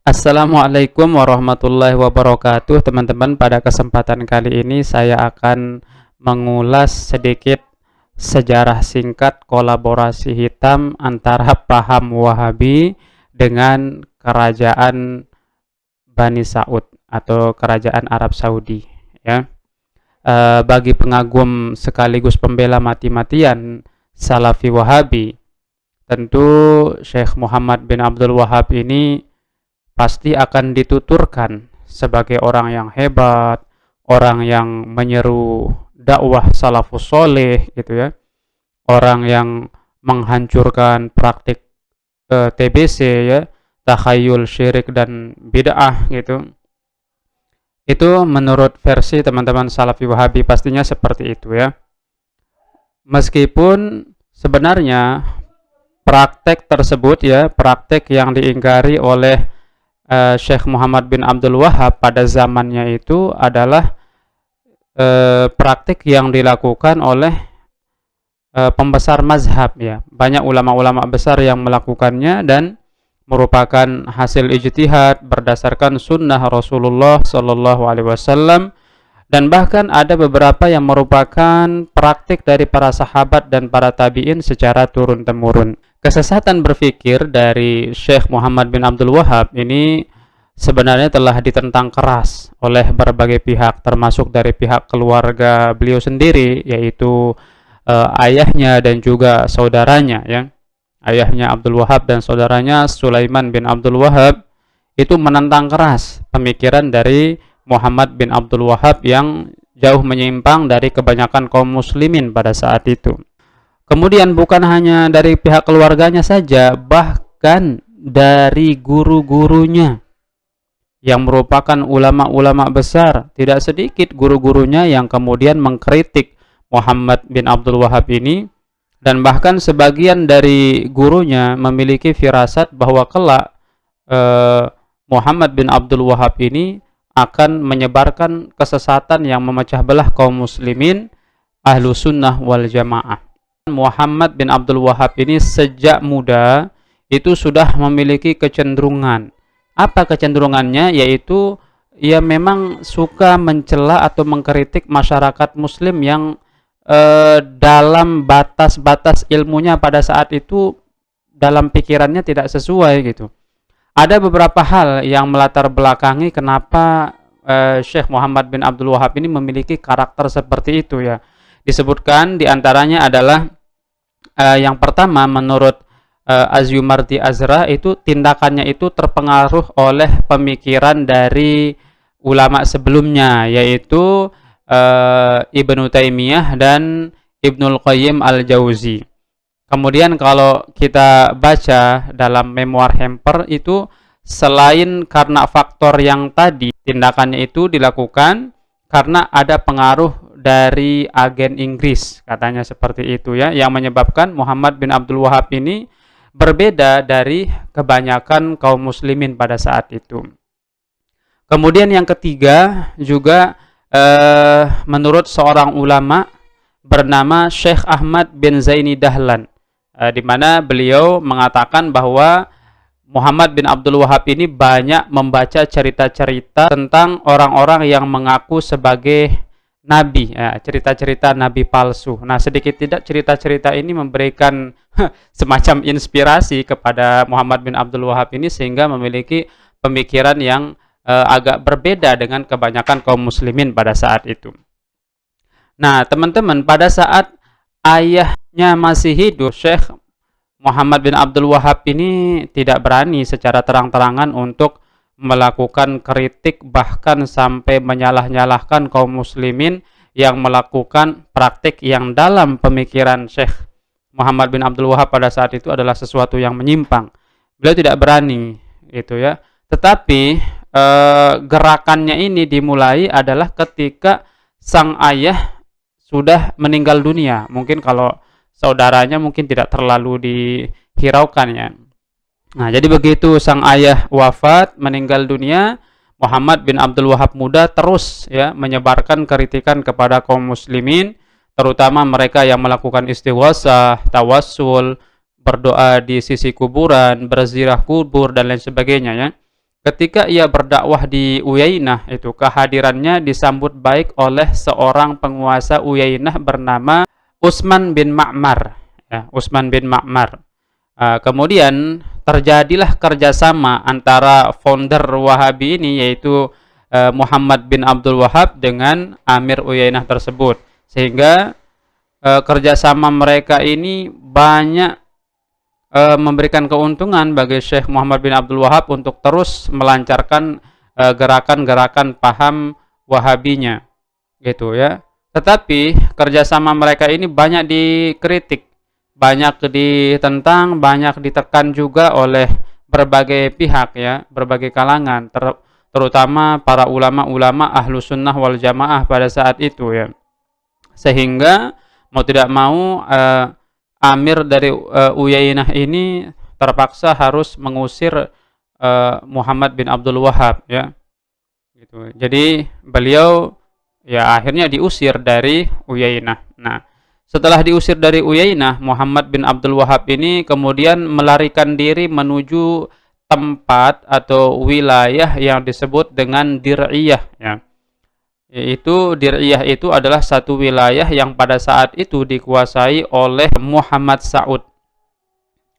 Assalamualaikum warahmatullahi wabarakatuh, teman-teman. Pada kesempatan kali ini saya akan mengulas sedikit sejarah singkat kolaborasi hitam antara paham Wahabi dengan kerajaan Bani Saud atau kerajaan Arab Saudi, ya. Bagi pengagum sekaligus pembela mati-matian Salafi Wahabi, tentu Syekh Muhammad bin Abdul Wahab ini pasti akan dituturkan sebagai orang yang hebat, orang yang menyeru dakwah salafus soleh gitu ya, orang yang menghancurkan praktik TBC ya, takhayul, syirik dan bid'ah gitu. Itu menurut versi teman-teman Salafi Wahabi pastinya seperti itu ya. Meskipun sebenarnya praktek tersebut ya, praktek yang diingkari oleh Syekh Muhammad bin Abdul Wahab pada zamannya itu adalah praktik yang dilakukan oleh pembesar mazhab ya. Banyak ulama-ulama besar yang melakukannya dan merupakan hasil ijtihad berdasarkan sunnah Rasulullah Shallallahu Alaihi Wasallam, dan bahkan ada beberapa yang merupakan praktik dari para sahabat dan para tabi'in secara turun-temurun. Kesesatan berpikir dari Syekh Muhammad bin Abdul Wahab ini sebenarnya telah ditentang keras oleh berbagai pihak, termasuk dari pihak keluarga beliau sendiri, yaitu ayahnya dan juga saudaranya ya. Ayahnya Abdul Wahab dan saudaranya Sulaiman bin Abdul Wahab itu menentang keras pemikiran dari Muhammad bin Abdul Wahab yang jauh menyimpang dari kebanyakan kaum muslimin pada saat itu. Kemudian bukan hanya dari pihak keluarganya saja, bahkan dari guru-gurunya yang merupakan ulama-ulama besar. Tidak sedikit guru-gurunya yang kemudian mengkritik Muhammad bin Abdul Wahab ini, dan bahkan sebagian dari gurunya memiliki firasat bahwa kelak Muhammad bin Abdul Wahab ini akan menyebarkan kesesatan yang memecah belah kaum muslimin ahlu sunnah wal jamaah. Muhammad bin Abdul Wahab ini sejak muda itu sudah memiliki kecenderungan. Apa kecenderungannya? Yaitu ia memang suka mencela atau mengkritik masyarakat muslim yang dalam batas-batas ilmunya pada saat itu dalam pikirannya tidak sesuai gitu. Ada beberapa hal yang melatar belakangi kenapa Syekh Muhammad bin Abdul Wahab ini memiliki karakter seperti itu ya. Disebutkan diantaranya adalah yang pertama, menurut Azyumardi Azra, itu tindakannya itu terpengaruh oleh pemikiran dari ulama sebelumnya, yaitu Ibnu Taimiyah dan Ibnul Qayyim al-Jauzi. Kemudian kalau kita baca dalam memoir Hemper itu, selain karena faktor yang tadi, tindakannya itu dilakukan karena ada pengaruh dari agen Inggris, katanya seperti itu ya, yang menyebabkan Muhammad bin Abdul Wahab ini berbeda dari kebanyakan kaum muslimin pada saat itu. Kemudian yang ketiga juga menurut seorang ulama bernama Syekh Ahmad bin Zaini Dahlan, di mana beliau mengatakan bahwa Muhammad bin Abdul Wahab ini banyak membaca cerita-cerita tentang orang-orang yang mengaku sebagai nabi, ya, cerita-cerita nabi palsu. Nah, sedikit tidak cerita-cerita ini memberikan semacam inspirasi kepada Muhammad bin Abdul Wahab ini sehingga memiliki pemikiran yang agak berbeda dengan kebanyakan kaum muslimin pada saat itu. Nah, teman-teman, pada saat ayahnya masih hidup, Syekh Muhammad bin Abdul Wahab ini tidak berani secara terang-terangan untuk melakukan kritik, bahkan sampai menyalah-nyalahkan kaum muslimin yang melakukan praktik yang dalam pemikiran Syekh Muhammad bin Abdul Wahab pada saat itu adalah sesuatu yang menyimpang. Beliau tidak berani itu ya. Tetapi gerakannya ini dimulai adalah ketika sang ayah sudah meninggal dunia. Mungkin kalau saudaranya mungkin tidak terlalu dihiraukan ya. Nah, jadi begitu sang ayah wafat, meninggal dunia, Muhammad bin Abdul Wahab muda terus ya menyebarkan kritikan kepada kaum muslimin, terutama mereka yang melakukan istighosah, tawassul, berdoa di sisi kuburan, berziarah kubur dan lain sebagainya ya. ketika ia berdakwah di Uyainah itu kehadirannya disambut baik oleh seorang penguasa Uyainah bernama Utsman bin Ma'mar, ya, Utsman bin Ma'mar. Kemudian terjadilah kerjasama antara founder Wahabi ini, yaitu Muhammad bin Abdul Wahab dengan Amir Uyainah tersebut, sehingga kerjasama mereka ini banyak memberikan keuntungan bagi Syekh Muhammad bin Abdul Wahab untuk terus melancarkan gerakan-gerakan paham Wahabinya, gitu ya. Tetapi kerjasama mereka ini banyak dikritik, banyak ditentang, banyak ditekan juga oleh berbagai pihak, ya, berbagai kalangan, terutama para ulama-ulama ahlu sunnah wal jamaah pada saat itu, ya. Sehingga mau tidak mau Amir dari Uyainah ini terpaksa harus mengusir Muhammad bin Abdul Wahab, ya, gitu. Jadi beliau ya akhirnya diusir dari Uyainah. Nah, setelah diusir dari Uyainah, Muhammad bin Abdul Wahab ini kemudian melarikan diri menuju tempat atau wilayah yang disebut dengan Dir'iyah, ya. Yaitu Dir'iyah itu adalah satu wilayah yang pada saat itu dikuasai oleh Muhammad Saud,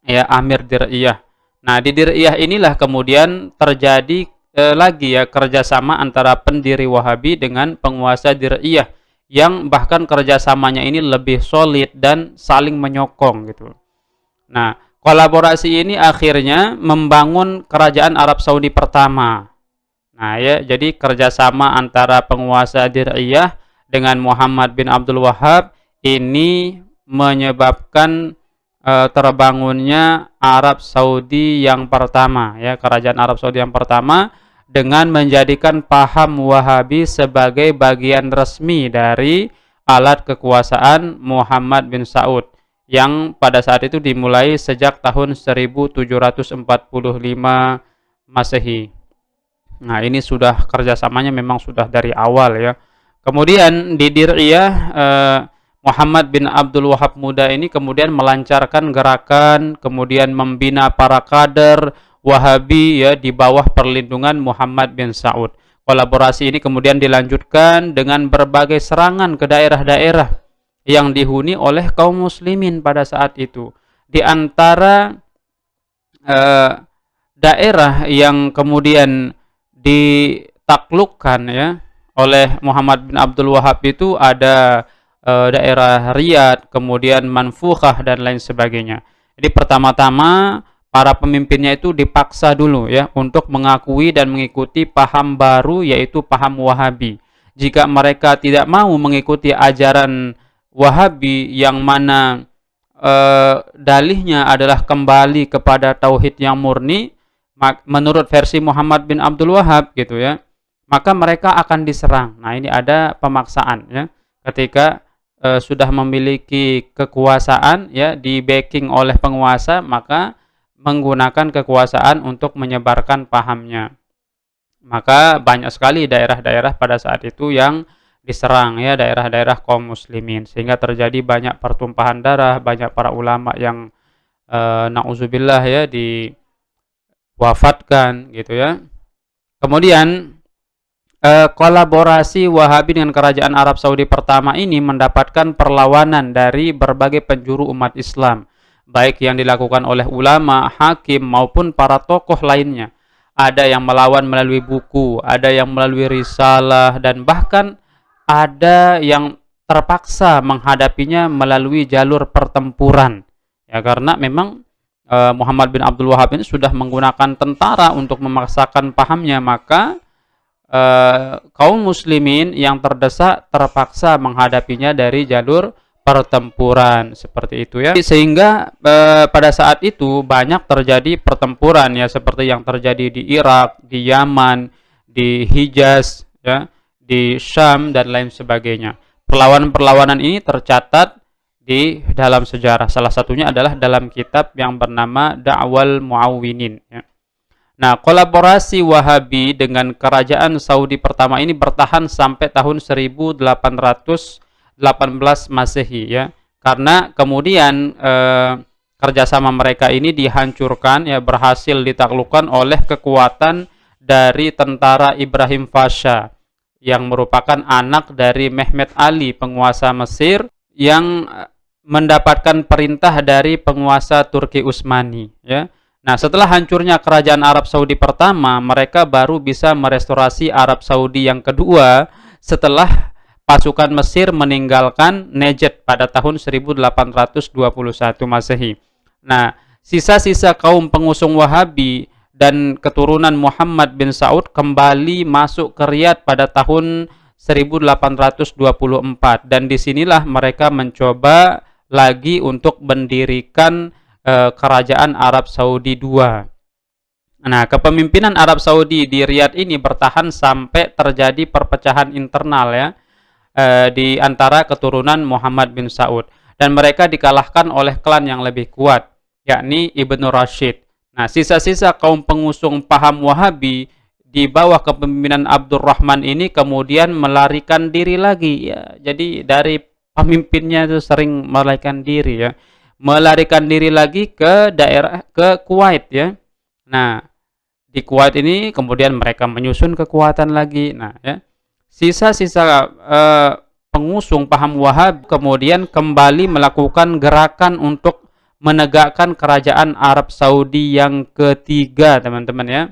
ya, Amir Dir'iyah. Nah, di Dir'iyah inilah kemudian terjadi lagi, ya, kerjasama antara pendiri Wahabi dengan penguasa Dir'iyah, yang bahkan kerjasamanya ini lebih solid dan saling menyokong, gitu. Nah, kolaborasi ini akhirnya membangun kerajaan Arab Saudi pertama. Nah, ya, jadi kerjasama antara penguasa Dir'iyah dengan Muhammad bin Abdul Wahab ini menyebabkan terbangunnya Arab Saudi yang pertama, ya, kerajaan Arab Saudi yang pertama, dengan menjadikan paham Wahabi sebagai bagian resmi dari alat kekuasaan Muhammad bin Saud, yang pada saat itu dimulai sejak tahun 1745 Masehi. Nah, ini sudah kerjasamanya memang sudah dari awal, ya. Kemudian di Dir'iyah, Muhammad bin Abdul Wahab muda ini kemudian melancarkan gerakan, kemudian membina para kader Wahabi, ya, di bawah perlindungan Muhammad bin Saud. Kolaborasi ini kemudian dilanjutkan dengan berbagai serangan ke daerah-daerah yang dihuni oleh kaum muslimin pada saat itu. Di antara daerah yang kemudian ditaklukkan, ya, oleh Muhammad bin Abdul Wahab itu ada daerah Riyadh, kemudian Manfukhah dan lain sebagainya. Jadi pertama-tama para pemimpinnya itu dipaksa dulu, ya, untuk mengakui dan mengikuti paham baru, yaitu paham Wahabi. Jika mereka tidak mau mengikuti ajaran Wahabi yang mana dalihnya adalah kembali kepada tauhid yang murni, menurut versi Muhammad bin Abdul Wahab, gitu, ya, maka mereka akan diserang. Nah, ini ada pemaksaan, ya, ketika sudah memiliki kekuasaan, ya, di backing oleh penguasa, maka menggunakan kekuasaan untuk menyebarkan pahamnya. Maka banyak sekali daerah-daerah pada saat itu yang diserang, ya, daerah-daerah kaum muslimin, sehingga terjadi banyak pertumpahan darah, banyak para ulama yang na'udzubillah, ya, diwafatkan, gitu, ya. Kemudian kolaborasi Wahabi dengan kerajaan Arab Saudi pertama ini mendapatkan perlawanan dari berbagai penjuru umat Islam, baik yang dilakukan oleh ulama, hakim, maupun para tokoh lainnya. Ada yang melawan melalui buku, ada yang melalui risalah, dan bahkan ada yang terpaksa menghadapinya melalui jalur pertempuran, ya, karena memang Muhammad bin Abdul Wahab ini sudah menggunakan tentara untuk memaksakan pahamnya, maka kaum muslimin yang terdesak terpaksa menghadapinya dari jalur pertempuran, seperti itu, ya. Sehingga pada saat itu banyak terjadi pertempuran, ya, seperti yang terjadi di Irak, di Yaman, di Hijaz, ya, di Syam dan lain sebagainya. Perlawanan-perlawanan ini tercatat di dalam sejarah. Salah satunya adalah dalam kitab yang bernama Da'wal Muawwinin, ya. Nah, kolaborasi Wahabi dengan kerajaan Saudi pertama ini bertahan sampai tahun 1818 Masehi, ya. Karena kemudian kerjasama mereka ini dihancurkan, ya, berhasil ditaklukkan oleh kekuatan dari tentara Ibrahim Pasha yang merupakan anak dari Mehmet Ali, penguasa Mesir yang mendapatkan perintah dari penguasa Turki Utsmani, ya. Nah, setelah hancurnya kerajaan Arab Saudi pertama, mereka baru bisa merestorasi Arab Saudi yang kedua setelah pasukan Mesir meninggalkan Najd pada tahun 1821 Masehi. Nah, sisa-sisa kaum pengusung Wahabi dan keturunan Muhammad bin Saud kembali masuk ke Riyadh pada tahun 1824, dan disinilah mereka mencoba lagi untuk mendirikan kerajaan Arab Saudi II. Nah, kepemimpinan Arab Saudi di Riyadh ini bertahan sampai terjadi perpecahan internal, ya, di antara keturunan Muhammad bin Saud, dan mereka dikalahkan oleh klan yang lebih kuat, yakni Ibnu Rashid. Nah, sisa-sisa kaum pengusung paham Wahabi di bawah kepemimpinan Abdurrahman ini kemudian melarikan diri lagi, ya. Jadi dari pemimpinnya itu sering melarikan diri, ya. Melarikan diri lagi ke daerah, ke Kuwait, ya. Nah, di Kuwait ini kemudian mereka menyusun kekuatan lagi. Nah, ya. Sisa-sisa pengusung paham Wahhab kemudian kembali melakukan gerakan untuk menegakkan kerajaan Arab Saudi yang ketiga, teman-teman, ya.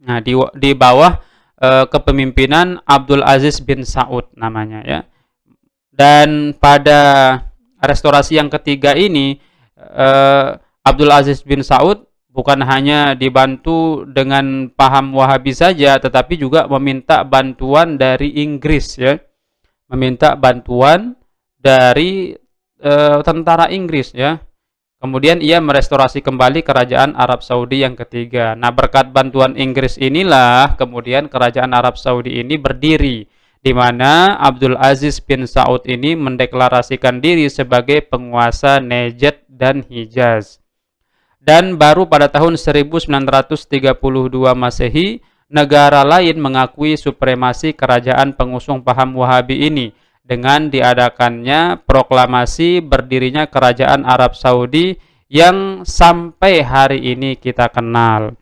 Nah, di bawah kepemimpinan Abdul Aziz bin Saud namanya, ya. Dan pada restorasi yang ketiga ini, Abdul Aziz bin Saud bukan hanya dibantu dengan paham Wahabi saja, tetapi juga meminta bantuan dari Inggris, ya. Meminta bantuan dari tentara Inggris, ya. Kemudian ia merestorasi kembali kerajaan Arab Saudi yang ketiga. Nah, berkat bantuan Inggris inilah kemudian kerajaan Arab Saudi ini berdiri, di mana Abdul Aziz bin Saud ini mendeklarasikan diri sebagai penguasa Najd dan Hijaz. Dan baru pada tahun 1932 Masehi, negara lain mengakui supremasi kerajaan pengusung paham Wahabi ini dengan diadakannya proklamasi berdirinya kerajaan Arab Saudi yang sampai hari ini kita kenal.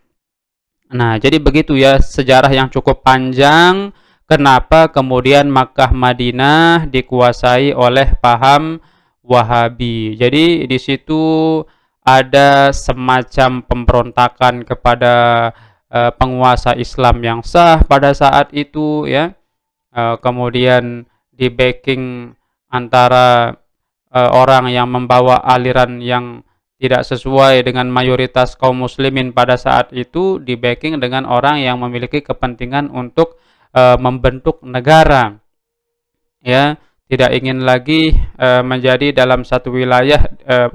Nah, jadi begitu, ya, sejarah yang cukup panjang kenapa kemudian Makkah Madinah dikuasai oleh paham Wahabi. Jadi di situ ada semacam pemberontakan kepada penguasa Islam yang sah pada saat itu, ya. Kemudian di backing antara orang yang membawa aliran yang tidak sesuai dengan mayoritas kaum muslimin pada saat itu, di backing dengan orang yang memiliki kepentingan untuk membentuk negara, ya, tidak ingin lagi menjadi dalam satu wilayah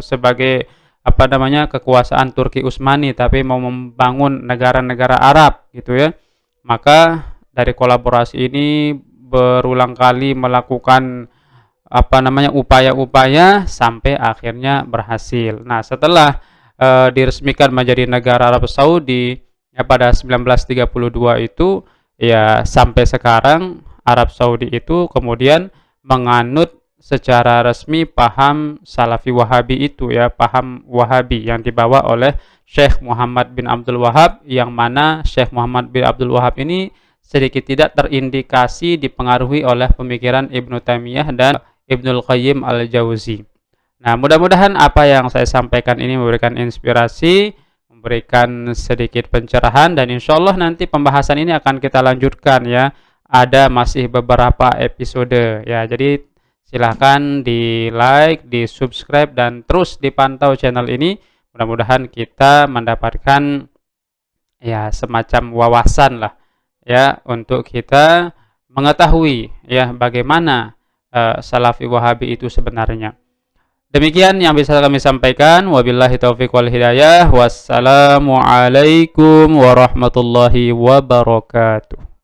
sebagai kekuasaan Turki Utsmani, tapi mau membangun negara-negara Arab, gitu, ya. Maka dari kolaborasi ini berulang kali melakukan upaya-upaya sampai akhirnya berhasil. Nah, setelah diresmikan menjadi negara Arab Saudi, ya, pada 1932 itu, ya, sampai sekarang Arab Saudi itu kemudian menganut secara resmi paham Salafi Wahabi itu, ya, paham Wahabi yang dibawa oleh Syekh Muhammad bin Abdul Wahab, yang mana Syekh Muhammad bin Abdul Wahab ini sedikit tidak terindikasi dipengaruhi oleh pemikiran Ibnu Taimiyah dan Ibnul Qayyim al-Jauzi. Nah, mudah-mudahan apa yang saya sampaikan ini memberikan inspirasi, memberikan sedikit pencerahan, dan insya Allah nanti pembahasan ini akan kita lanjutkan, ya. Ada masih beberapa episode, ya. Jadi silahkan di like, di subscribe, dan terus dipantau channel ini. Mudah-mudahan kita mendapatkan, ya, semacam wawasan lah, ya, untuk kita mengetahui, ya, bagaimana Salafi Wahabi itu sebenarnya. Demikian yang bisa kami sampaikan. Wabillahi taufiq wal hidayah. Wassalamualaikum warahmatullahi wabarakatuh.